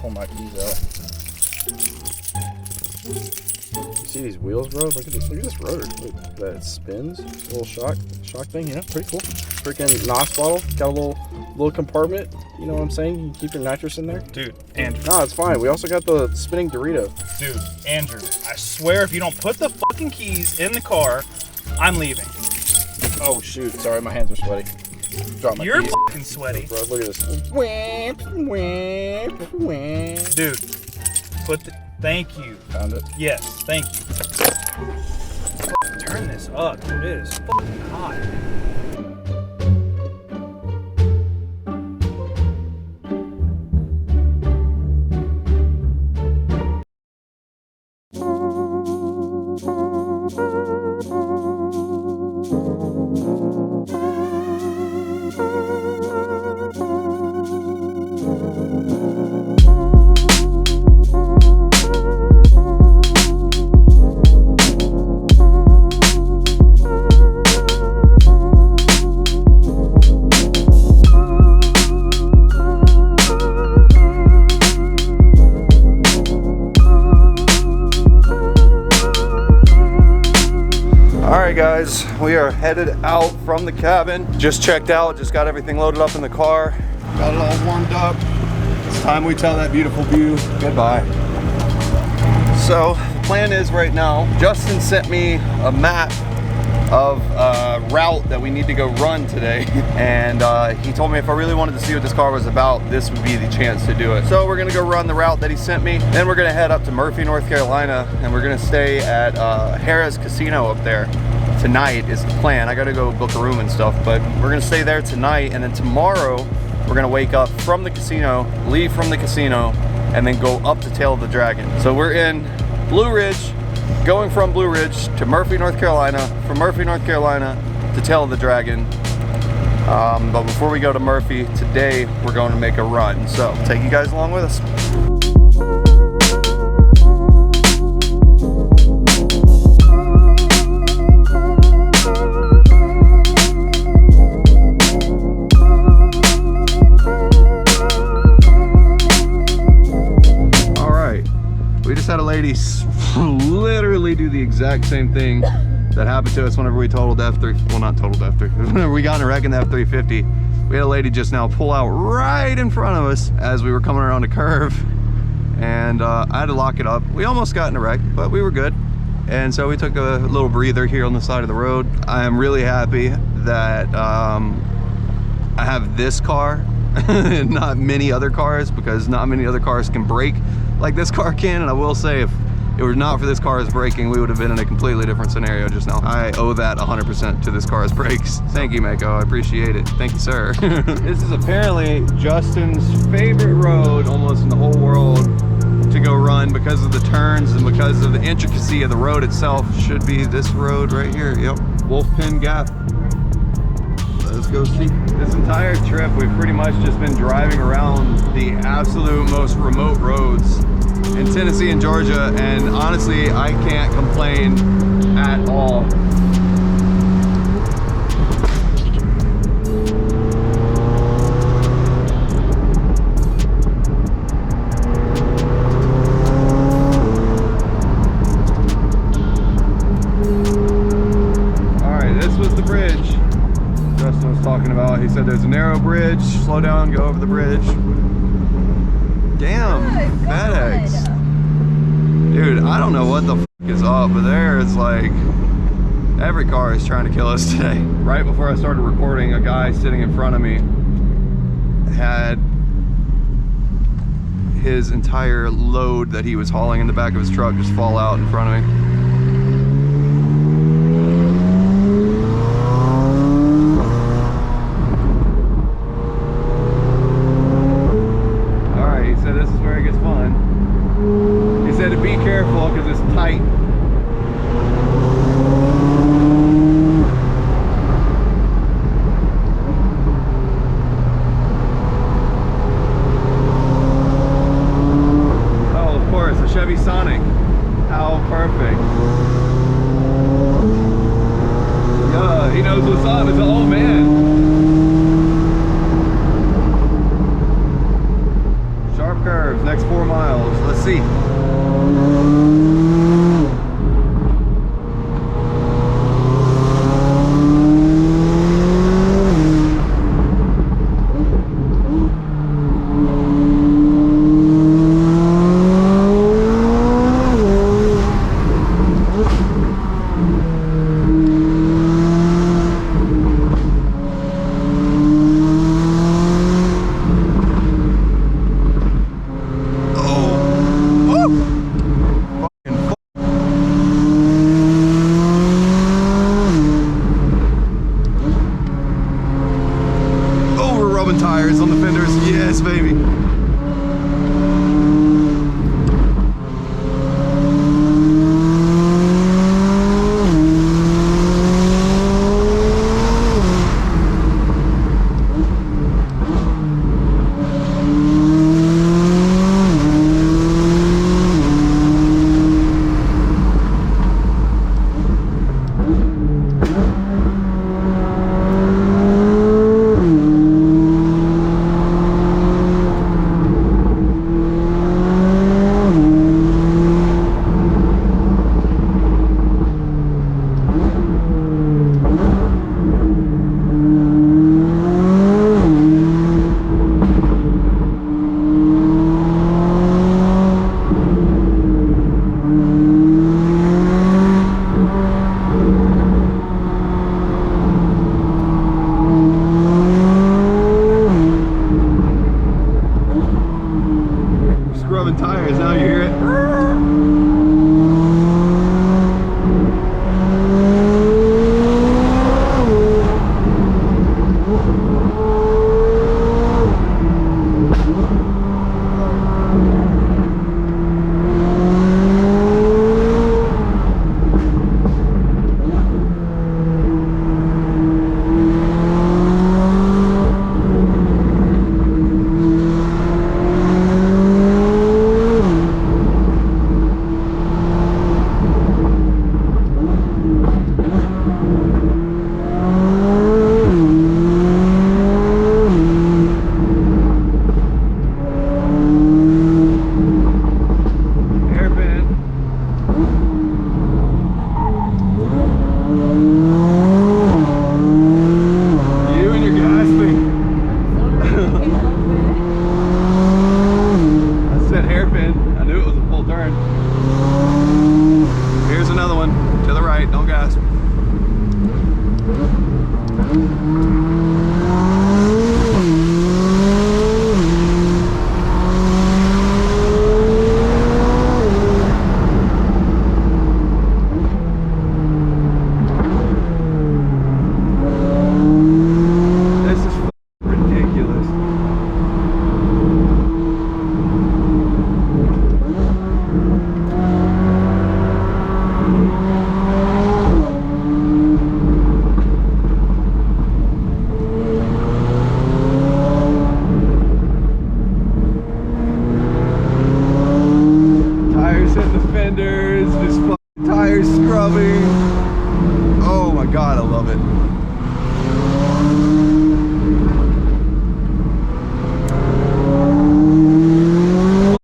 pull my keys out. You see these wheels, bro? Look at this rotor. Look, that spins. Little shock thing. Yeah, pretty cool. Freaking NOS bottle. Got a little compartment. You know what I'm saying? You can keep your nitrous in there. Dude, Andrew. No, it's fine. We also got the spinning Dorito. Dude, Andrew, I swear if you don't put the fucking keys in the car, I'm leaving. Oh shoot! Sorry, my hands are sweaty. Drop my You're keys. fucking sweaty. Bro, look at this. Wham, wham, wham. Dude, thank you. Found it. Yes, thank you. Turn this up, dude. It is fucking hot. Alright guys, we are headed out from the cabin. Just checked out, just got everything loaded up in the car. Got it all warmed up. It's time we tell that beautiful view goodbye. So the plan is right now, Justin sent me a map of a route that we need to go run today. And he told me if I really wanted to see what this car was about, this would be the chance to do it. So we're gonna go run the route that he sent me. Then we're gonna head up to Murphy, North Carolina, and we're gonna stay at Harrah's Casino up there. Tonight is the plan. I gotta go book a room and stuff, but we're gonna stay there tonight, and then tomorrow we're gonna wake up from the casino, leave from the casino, and then go up to Tail of the Dragon. So we're in Blue Ridge, going from Blue Ridge to Murphy, North Carolina, from Murphy, North Carolina to Tail of the Dragon. But before we go to Murphy, today we're going to make a run. So take you guys along with us. We just had a lady literally do the exact same thing that happened to us whenever we totaled F3, well not totaled F3, whenever we got in a wreck in the F350. We had a lady just now pull out right in front of us as we were coming around a curve, and I had to lock it up. We almost got in a wreck, but we were good. And so we took a little breather here on the side of the road. I am really happy that I have this car and not many other cars, because not many other cars can brake like this car can. And I will say, if it were not for this car's braking, we would have been in a completely different scenario just now. I owe that 100% to this car's brakes. Thank you, Mako. I appreciate it. Thank you, sir. This is apparently Justin's favorite road almost in the whole world to go run, because of the turns and because of the intricacy of the road itself. Should be this road right here. Yep, Wolfpin Gap. Let's go see. This entire trip, we've pretty much just been driving around the absolute most remote roads in Tennessee and Georgia, and honestly, I can't complain at all. All right, this was the bridge Justin was talking about. He said there's a narrow bridge, slow down, go over the bridge. Damn, FedEx. Dude, I don't know what the f is up, but there's like, every car is trying to kill us today. Right before I started recording, a guy sitting in front of me had his entire load that he was hauling in the back of his truck just fall out in front of me. Because it's tight. Oh, of course, a Chevy Sonic. How perfect. scrubbing tires on the fenders. Yes, baby. Scrubbing tires, now you hear it. God, I love it.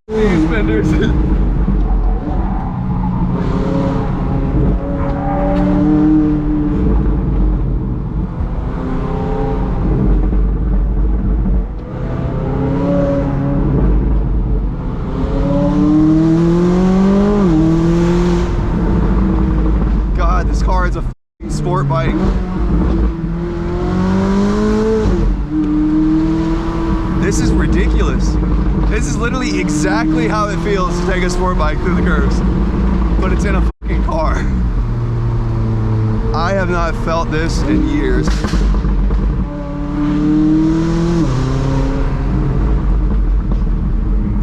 These fenders. God, this car is a sport bike. This is ridiculous. This is literally exactly how it feels to take a sport bike through the curves, but it's in a fucking car. I have not felt this in years.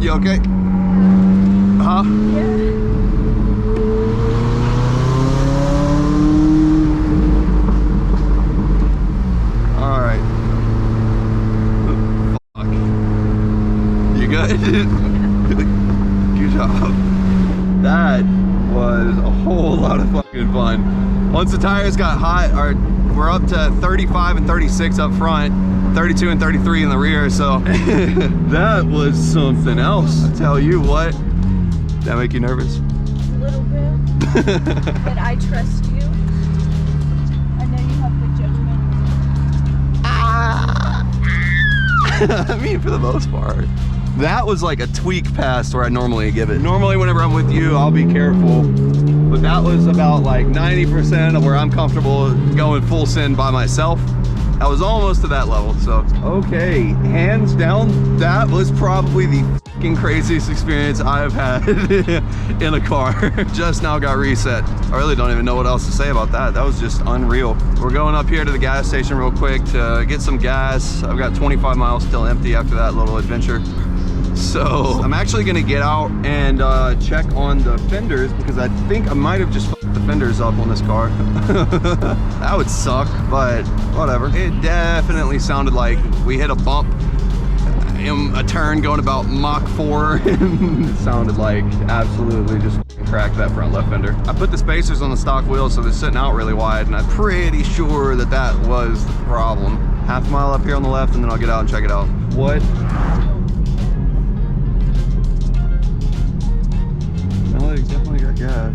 You okay? Huh? Yeah. Good job. That was a whole lot of fucking fun. Once the tires got hot, we're up to 35 and 36 up front, 32 and 33 in the rear, so that was something else. I tell you what, that make you nervous? A little bit, but I trust you. I know you have good judgment. I mean, for the most part. That was like a tweak past where I normally give it. Normally whenever I'm with you, I'll be careful. But that was about like 90% of where I'm comfortable going full send by myself. I was almost to that level, so. Okay, hands down, that was probably the fucking craziest experience I've had in a car. Just now got reset. I really don't even know what else to say about that. That was just unreal. We're going up here to the gas station real quick to get some gas. I've got 25 miles still empty after that little adventure. So I'm actually gonna get out and check on the fenders because I think I might have just fucked the fenders up on this car. That would suck, but whatever. It definitely sounded like we hit a bump in a turn going about Mach 4. It sounded like absolutely just cracked that front left fender. I put the spacers on the stock wheels so they're sitting out really wide, and I'm pretty sure that that was the problem. Half a mile up here on the left, and then I'll get out and check it out. What? Definitely got gas.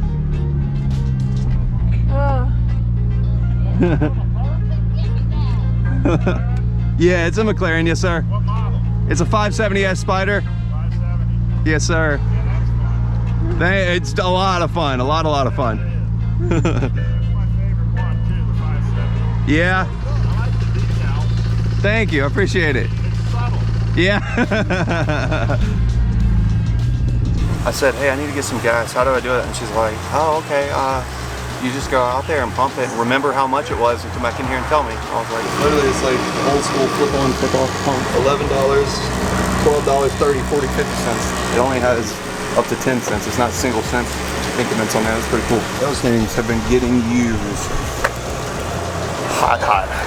Yeah, it's a McLaren, yes sir. What model? It's a 570S Spider. 570. Yes sir. It's a lot of fun, a lot of fun. That's my favorite one too, the 570. Yeah, I like the decal. thank you, I appreciate it. It's subtle. Yeah. I said, hey, I need to get some gas. How do I do it? And she's like, oh, okay. You just go out there and pump it. Remember how much it was and come back in here and tell me. I was like, literally, it's like old school flip on, flip off pump. $11, $12, 30, 40, 50 cents. It only has up to 10 cents. It's not single cents increments on there. That's pretty cool. Those things have been getting used. Hot.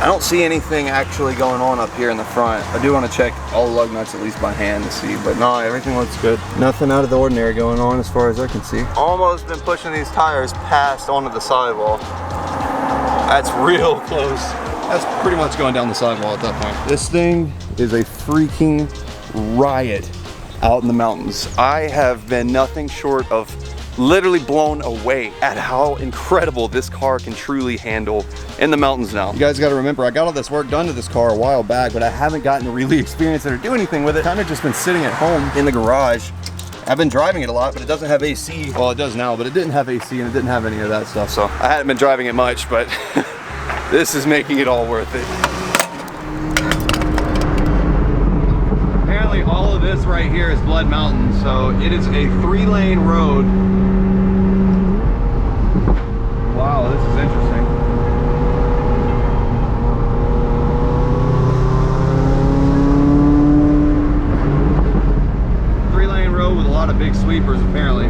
I don't see anything actually going on up here in the front. I do want to check all the lug nuts at least by hand to see, but no, everything looks good. Nothing out of the ordinary going on as far as I can see. Almost been pushing these tires past onto the sidewall. That's real close. That's pretty much going down the sidewall at that point. This thing is a freaking riot out in the mountains. I have been nothing short of literally blown away at how incredible this car can truly handle in the mountains now. You guys got to remember, I got all this work done to this car a while back, but I haven't gotten to really experience it or do anything with it. Kind of just been sitting at home in the garage. I've been driving it a lot, but it doesn't have AC. Well, it does now, but it didn't have AC and it didn't have any of that stuff. So I hadn't been driving it much, but this is making it all worth it. Apparently all of this right here is Blood Mountain, so it is a 3-lane road. Wow, this is interesting. With a lot of big sweepers apparently.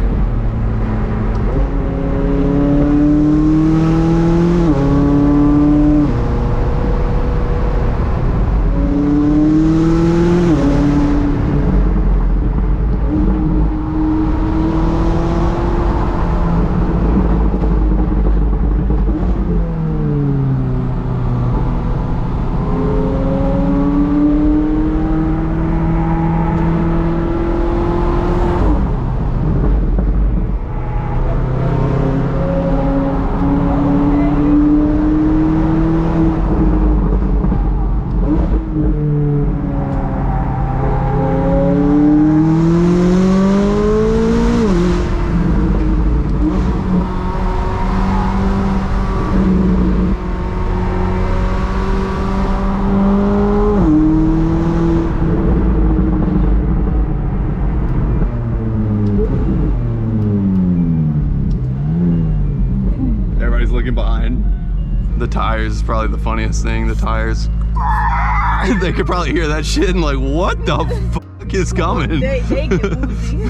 The tires is probably the funniest thing. The tires, they could probably hear that shit and like, what the fuck is coming? They get woozy.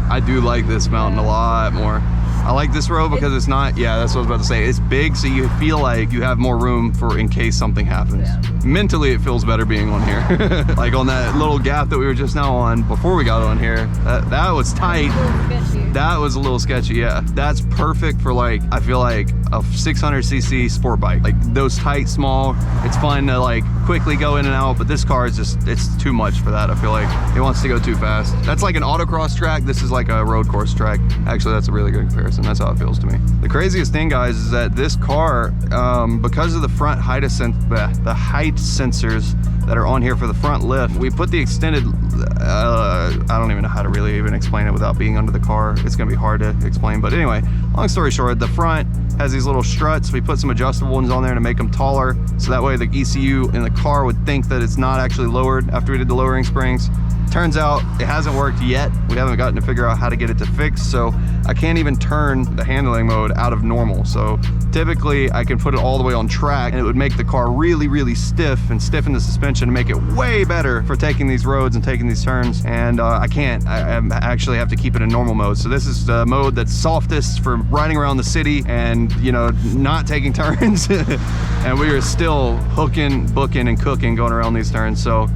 I do like this mountain a lot more. I like this road because it's not, yeah, that's what I was about to say. It's big, so you feel like you have more room for in case something happens. Yeah. Mentally, it feels better being on here. Like on that little gap that we were just now on, before we got on here, that was tight. That was a little sketchy, yeah. That's perfect for like, I feel like a 600cc sport bike. Like those tight, small, it's fun to like quickly go in and out, but this car is just, it's too much for that. I feel like it wants to go too fast. That's like an autocross track. This is like a road course track. Actually, that's a really good comparison. That's how it feels to me. The craziest thing, guys, is that this car, because of the front height sensors that are on here for the front lift, we put the extended, I don't even know how to really even explain it without being under the car. It's gonna be hard to explain, but anyway, long story short, the front has these little struts. We put some adjustable ones on there to make them taller, so that way the ECU in the car would think that it's not actually lowered after we did the lowering springs. Turns out it hasn't worked yet. We haven't gotten to figure out how to get it to fix, so I can't even turn the handling mode out of normal. So typically I can put it all the way on track and it would make the car really, really stiff and stiffen the suspension to make it way better for taking these roads and taking these turns. And I can't. I actually have to keep it in normal mode. So this is the mode that's softest for riding around the city and, you know, not taking turns. And we are still hooking, booking, and cooking going around these turns. So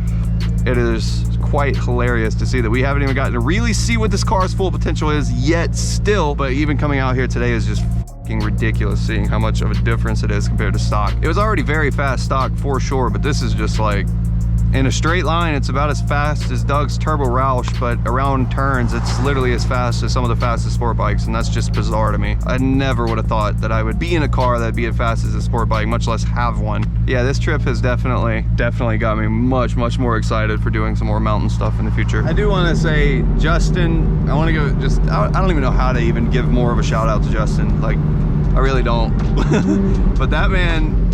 it is quite hilarious to see that we haven't even gotten to really see what this car's full potential is yet still. But even coming out here today is just fucking ridiculous, seeing how much of a difference it is compared to stock. It was already very fast stock for sure, but this is just like, in a straight line, it's about as fast as Doug's Turbo Roush, but around turns, it's literally as fast as some of the fastest sport bikes, and that's just bizarre to me. I never would have thought that I would be in a car that'd be as fast as a sport bike, much less have one. Yeah, this trip has definitely got me much more excited for doing some more mountain stuff in the future. I do want to say, Justin, I want to go just, I don't even know how to even give more of a shout out to Justin. Like, I really don't. But that man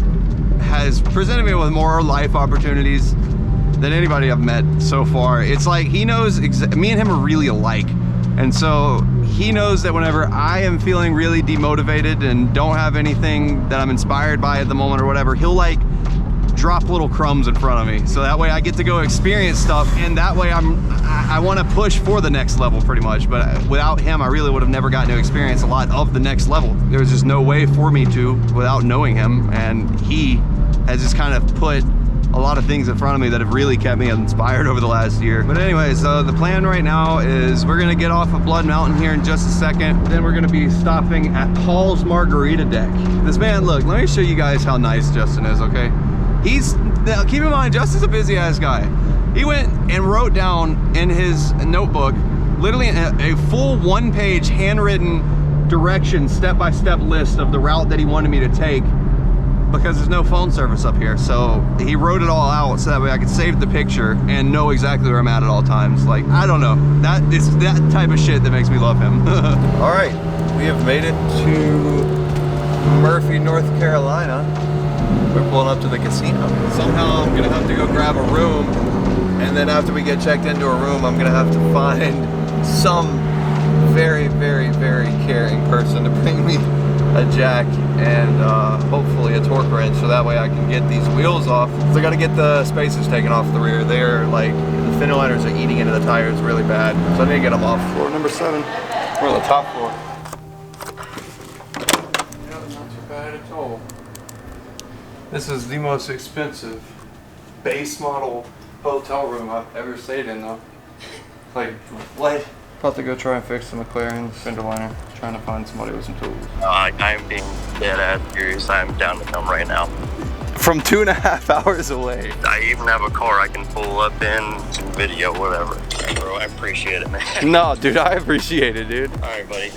has presented me with more life opportunities than anybody I've met so far. It's like he knows, me and him are really alike. And so he knows that whenever I am feeling really demotivated and don't have anything that I'm inspired by at the moment or whatever, he'll like drop little crumbs in front of me. So that way I get to go experience stuff, and that way I want to push for the next level pretty much. But without him, I really would have never gotten to experience a lot of the next level. There was just no way for me to without knowing him, and he has just kind of put a lot of things in front of me that have really kept me inspired over the last year. But anyways, the plan right now is we're gonna get off of Blood Mountain here in just a second. Then we're gonna be stopping at Paul's Margarita Deck. This man, look, let me show you guys how nice Justin is, okay? Now keep in mind, Justin's a busy ass guy. He went and wrote down in his notebook, literally a full one-page handwritten directions, step-by-step list of the route that he wanted me to take, because there's no phone service up here. So he wrote it all out so that way I could save the picture and know exactly where I'm at all times. Like, I don't know, that is that type of shit that makes me love him. All right, we have made it to Murphy, North Carolina. We're pulling up to the casino. Somehow I'm gonna have to go grab a room, and then after we get checked into a room, I'm gonna have to find some very caring person to bring me a jack and hopefully a torque wrench, so that way I can get these wheels off. So I got to get the spacers taken off the rear. They're like, the fender liners are eating into the tires really bad, so I need to get them off. Floor number 7. We're on the top floor. Yeah, not too bad at all. This is the most expensive base model hotel room I've ever stayed in, though. Like, what? About to go try and fix the McLaren fender liner. Trying to find somebody with some tools. I'm being dead ass serious. I'm down to come right now. From 2.5 hours away. I even have a car I can pull up in, some video, whatever. Bro, I appreciate it, man. No, dude, I appreciate it, dude. Alright, buddy.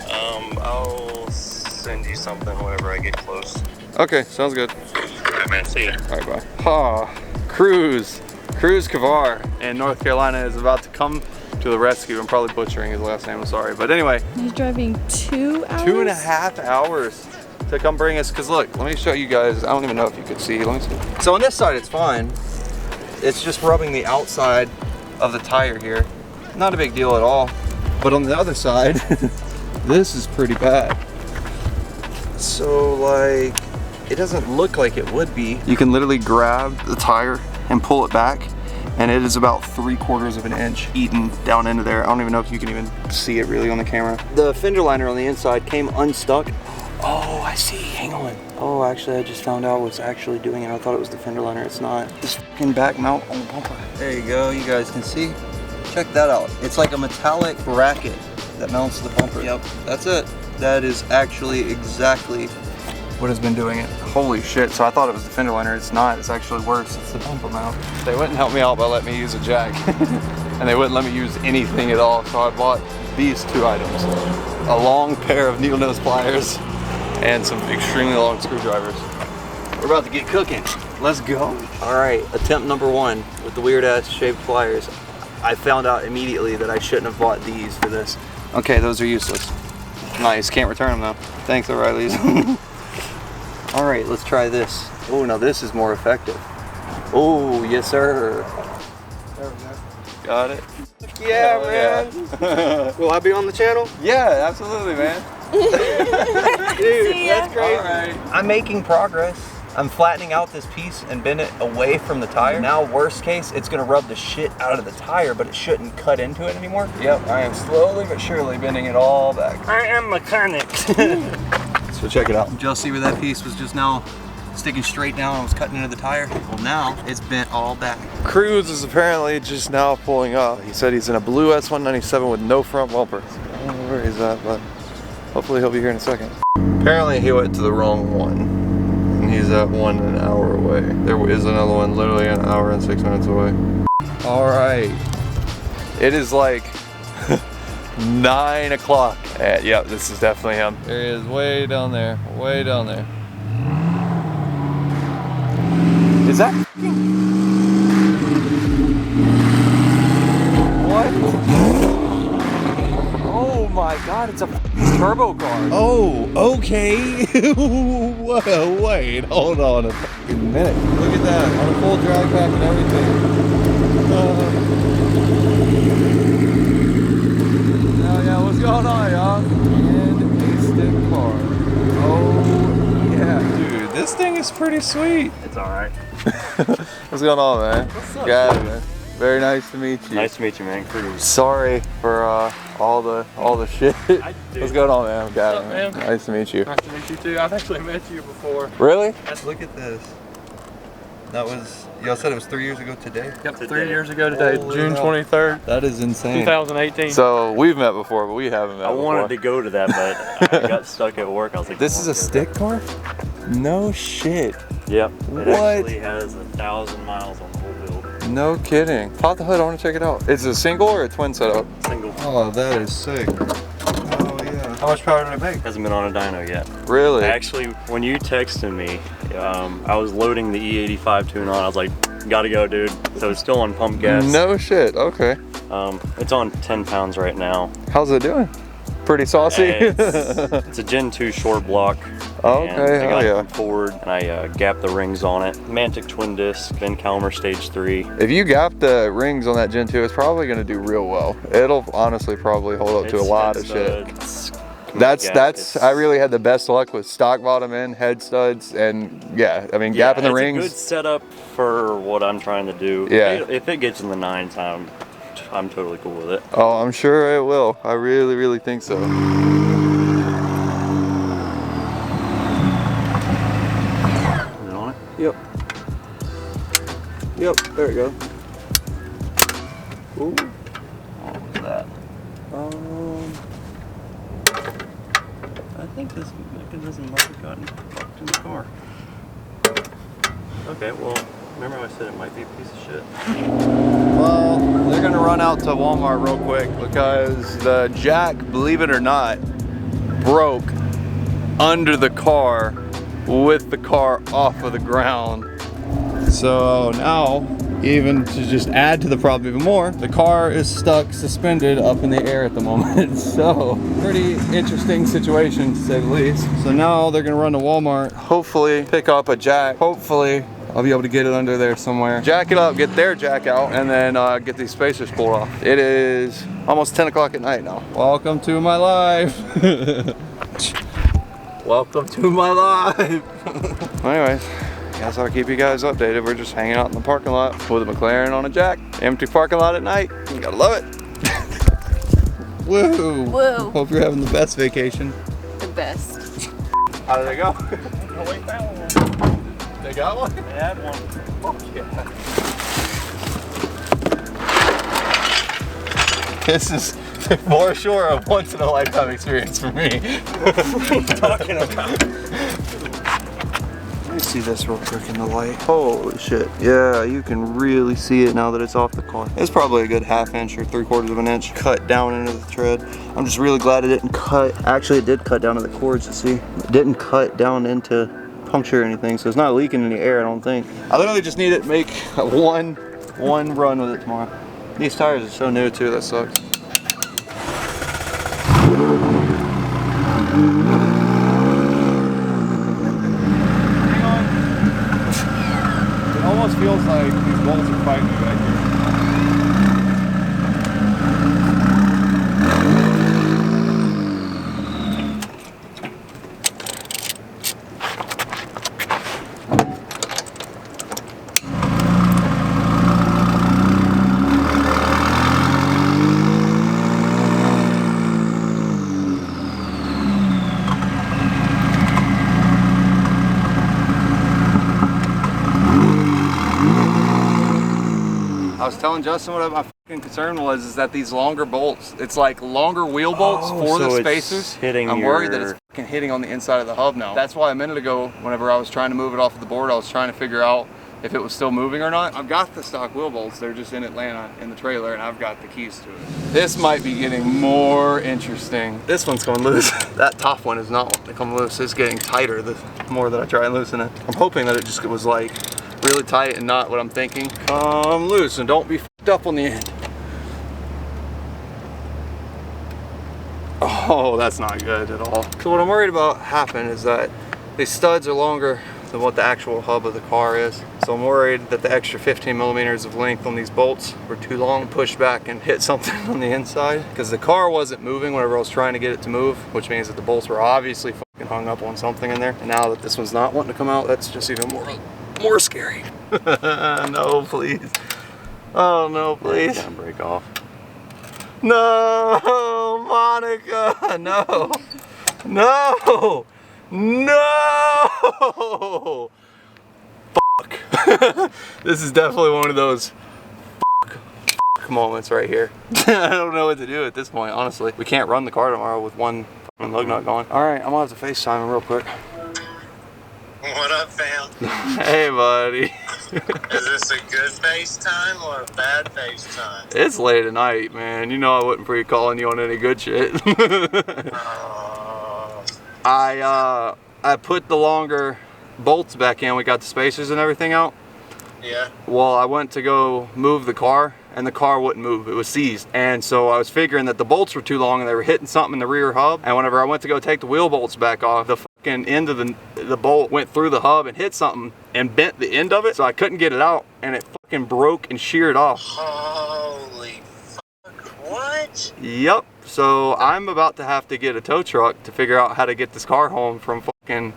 I'll send you something whenever I get close. Okay, sounds good. Alright, man. See ya. Alright, bye. Cruz Kavar in North Carolina is about to come to the rescue. I'm probably butchering his last name, I'm sorry. But anyway. He's driving 2 hours? 2.5 hours to come bring us, because look, let me show you guys. I don't even know if you could see. Let me see. So on this side, it's fine. It's just rubbing the outside of the tire here. Not a big deal at all. But on the other side, this is pretty bad. So like, it doesn't look like it would be. You can literally grab the tire and pull it back, and it is about 3/4 of an inch eaten down into there. I don't even know if you can even see it really on the camera. The fender liner on the inside came unstuck. Oh, I see, hang on. Oh, actually, I just found out what's actually doing it. I thought it was the fender liner, it's not. This fucking back mount on the bumper. There you go, you guys can see. Check that out. It's like a metallic bracket that mounts the bumper. Yep, that's it. That is actually exactly what has been doing it. Holy shit, so I thought it was the fender liner. It's not, it's actually worse. It's the bumper mount. They wouldn't help me out by letting me use a jack. And they wouldn't let me use anything at all. So I bought these 2 items. A long pair of needle nose pliers and some extremely long screwdrivers. We're about to get cooking. Let's go. All right, attempt number 1 with the weird ass shaped pliers. I found out immediately that I shouldn't have bought these for this. Okay, those are useless. Nice, can't return them though. Thanks, O'Reilly's. All right, let's try this. Oh, now this is more effective. Oh, yes, sir. There we go. Got it. Yeah, man. Yeah. Will I be on the channel? Yeah, absolutely, man. Dude, See ya. that's crazy. All right. I'm making progress. I'm flattening out this piece and bend it away from the tire. Now, worst case, it's gonna rub the shit out of the tire, but it shouldn't cut into it anymore. Yep, I am slowly but surely bending it all back. I am mechanic. So check it out. Did y'all see where that piece was just now sticking straight down and was cutting into the tire? Well, now it's bent all back. Cruz is apparently just now pulling up. He said he's in a blue S197 with no front bumper. So I don't know where he's at, but hopefully he'll be here in a second. Apparently he went to the wrong one. And he's at one an hour away. There is another one literally an hour and 6 minutes away. All right. It is like 9 o'clock. Yeah, this is definitely him. There he is, way down there, way down there. Is that what? Oh my God, it's a turbo car. Oh, okay. Whoa, wait, hold on a fucking minute. Look at that, on a full drag pack and everything. Yeah, what's going on, y'all? And a stick car. Oh, yeah. Dude, this thing is pretty sweet. It's alright. What's going on, man? What's up, God, man. Very nice to meet you. Nice to meet you, man. Cruz. Sorry for all the shit. What's going on, man? Got it, man. Nice to meet you. Nice to meet you too. I've actually met you before. Really? Look at this. That was, y'all said it was 3 years ago today? Yep, 3 years ago today, Holy June hell. 23rd, That is insane. 2018. So we've met before, but we haven't met I before. wanted to go to that, but I got stuck at work. I was like, This is a stick car? No shit. Yep. It What? actually has 1,000 miles on the whole build. No kidding. Pop the hood, I want to check it out. Is it a single or a twin setup? Single. Oh, that is sick. Oh yeah. How much power did it make? Hasn't been on a dyno yet. Really? Actually, when you texted me, I was loading the E85 tune on. I was like, gotta go, dude. So it's still on pump gas. No shit, okay. It's on 10 pounds right now. How's it doing? Pretty saucy? It's a Gen 2 short block. Oh, and okay, I got oh, it yeah. from Ford, and I gapped the rings on it. Mantic twin disc, Ben Calmer stage 3. If you gap the rings on that Gen 2, it's probably gonna do real well. It'll honestly probably hold up to a lot of shit. I really had the best luck with stock bottom end, head studs, and yeah, I mean, gapping the rings. It's a good setup for what I'm trying to do. Yeah. If it gets in the 9s, I'm totally cool with it. Oh, I'm sure it will. I really, really think so. Is it on it? Yep. Yep, there we go. Ooh. What was that? I think this mechanism might have gotten fucked in the car. Okay, well, remember how I said it might be a piece of shit? Well, they're gonna run out to Walmart real quick because the jack, believe it or not, broke under the car with the car off of the ground. So now, even to just add to the problem even more, the car is stuck suspended up in the air at the moment. So pretty interesting situation to say the least. So now they're gonna run to Walmart, hopefully pick up a jack. Hopefully I'll be able to get it under there somewhere. Jack it up, get their jack out, and then get these spacers pulled off. It is almost 10 o'clock at night now. Welcome to my life. Welcome to my life. Anyways, guess I'll keep you guys updated. We're just hanging out in the parking lot with a McLaren on a jack. Empty parking lot at night. You gotta love it. Woo. Woo. Hope you're having the best vacation. The best. How did it go? Oh, wait, that one. They got one? They had one. Oh, yeah. This is for sure a once in a lifetime experience for me. What are you talking about? Let me see this real quick in the light. Holy shit. Yeah, you can really see it now that it's off the car. It's probably a good 1/2 inch or 3/4 of an inch cut down into the tread. I'm just really glad it didn't cut. Actually, it did cut down to the cords, you see. It didn't cut down into puncture or anything, so it's not leaking any air, I don't think. I literally just need it to make one run with it tomorrow. These tires are so new too, that sucks. Almost feels like these bolts are fighting me back here. I was telling Justin what my fucking concern was, is that these longer bolts, it's like longer wheel bolts for the spacers. I'm worried that it's fucking hitting on the inside of the hub now. That's why a minute ago, whenever I was trying to move it off of the board, I was trying to figure out if it was still moving or not. I've got the stock wheel bolts, they're just in Atlanta in the trailer, and I've got the keys to it. This might be getting more interesting. This one's going loose. That top one is not wanting to come loose. It's getting tighter the more that I try and loosen it. I'm hoping that it just was like really tight and not what I'm thinking. Come loose and don't be f***ed up on the end. Oh, that's not good at all. So what I'm worried about happen is that these studs are longer than what the actual hub of the car is. So I'm worried that the extra 15 millimeters of length on these bolts were too long, pushed back and hit something on the inside. Because the car wasn't moving whenever I was trying to get it to move, which means that the bolts were obviously fucking hung up on something in there. And now that this one's not wanting to come out, that's just even more scary. No, please. Oh no, please. It's gonna break off. No, Monica. No. No. No. Fuck. This is definitely one of those fuck moments right here. I don't know what to do at this point, honestly. We can't run the car tomorrow with one fucking lug nut going. All right, I'm gonna have to FaceTime him real quick. What up, fam? Hey, buddy. Is this a good FaceTime or a bad FaceTime? It's late at night, man. You know I wouldn't be calling you on any good shit. I put the longer bolts back in. We got the spacers and everything out. Yeah. Well, I went to go move the car, and the car wouldn't move. It was seized. And so I was figuring that the bolts were too long and they were hitting something in the rear hub. And whenever I went to go take the wheel bolts back off, the fucking end of the bolt went through the hub and hit something and bent the end of it. So I couldn't get it out, and it fucking broke and sheared off. Holy fuck, what? Yep. So I'm about to have to get a tow truck to figure out how to get this car home from fucking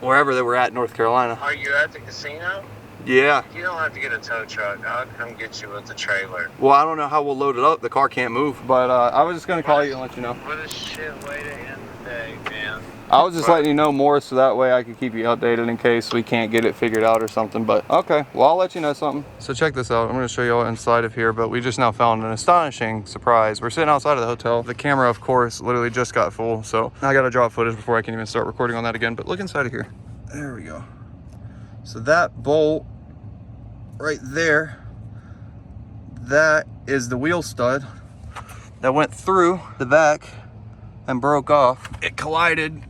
wherever they were at in North Carolina. Are you at the casino? Yeah. You don't have to get a tow truck. I'll come get you with the trailer. Well, I don't know how we'll load it up. The car can't move. But I was just going to call you and let you know. What a shit way to end the day, man. I was just letting you know more so that way I could keep you updated in case we can't get it figured out or something. But okay, well, I'll let you know something. So check this out. I'm going to show you all inside of here, but we just now found an astonishing surprise. We're sitting outside of the hotel. The camera, of course, literally just got full. So I got to drop footage before I can even start recording on that again. But look inside of here. There we go. So that bolt right there, that is the wheel stud that went through the back and broke off. It collided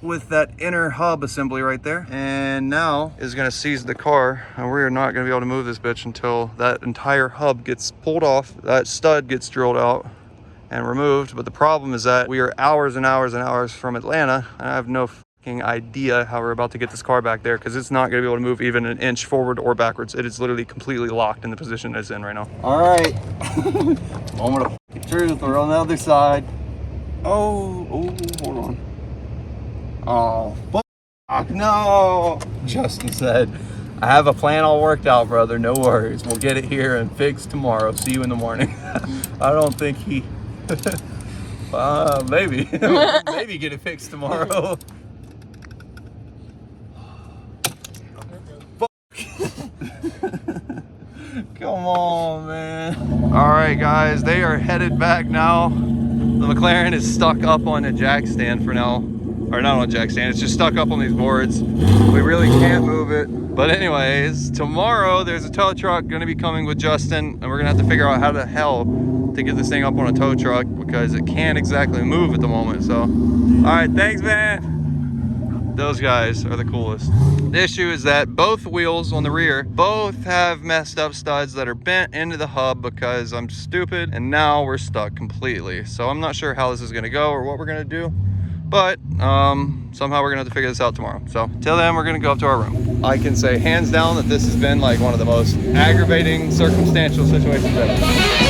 with that inner hub assembly right there, and now is going to seize the car, and we are not going to be able to move this bitch until that entire hub gets pulled off, that stud gets drilled out and removed. But the problem is that we are hours and hours and hours from Atlanta, and I have no idea how we're about to get this car back there, because it's not going to be able to move even an inch forward or backwards. It is literally completely locked in the position it's in right now. All right. Moment of truth. We're on the other side. Oh, hold on. Oh, fuck, no. Justin said, I have a plan all worked out, brother. No worries. We'll get it here and fixed tomorrow. See you in the morning. I don't think he... maybe. Maybe get it fixed tomorrow. Come on, man. All right, guys, they are headed back now. The McLaren is stuck up on a jack stand for now. Or not on a jack stand, it's just stuck up on these boards. We really can't move it. But anyways, tomorrow there's a tow truck gonna be coming with Justin, and we're gonna have to figure out how the hell to get this thing up on a tow truck, because it can't exactly move at the moment. So, all right, thanks, man. Those guys are the coolest. The issue is that both wheels on the rear both have messed up studs that are bent into the hub because I'm stupid, and now we're stuck completely. So I'm not sure how this is gonna go or what we're gonna do, But somehow we're gonna have to figure this out tomorrow. So till then, we're gonna go up to our room. I can say hands down that this has been like one of the most aggravating circumstantial situations ever.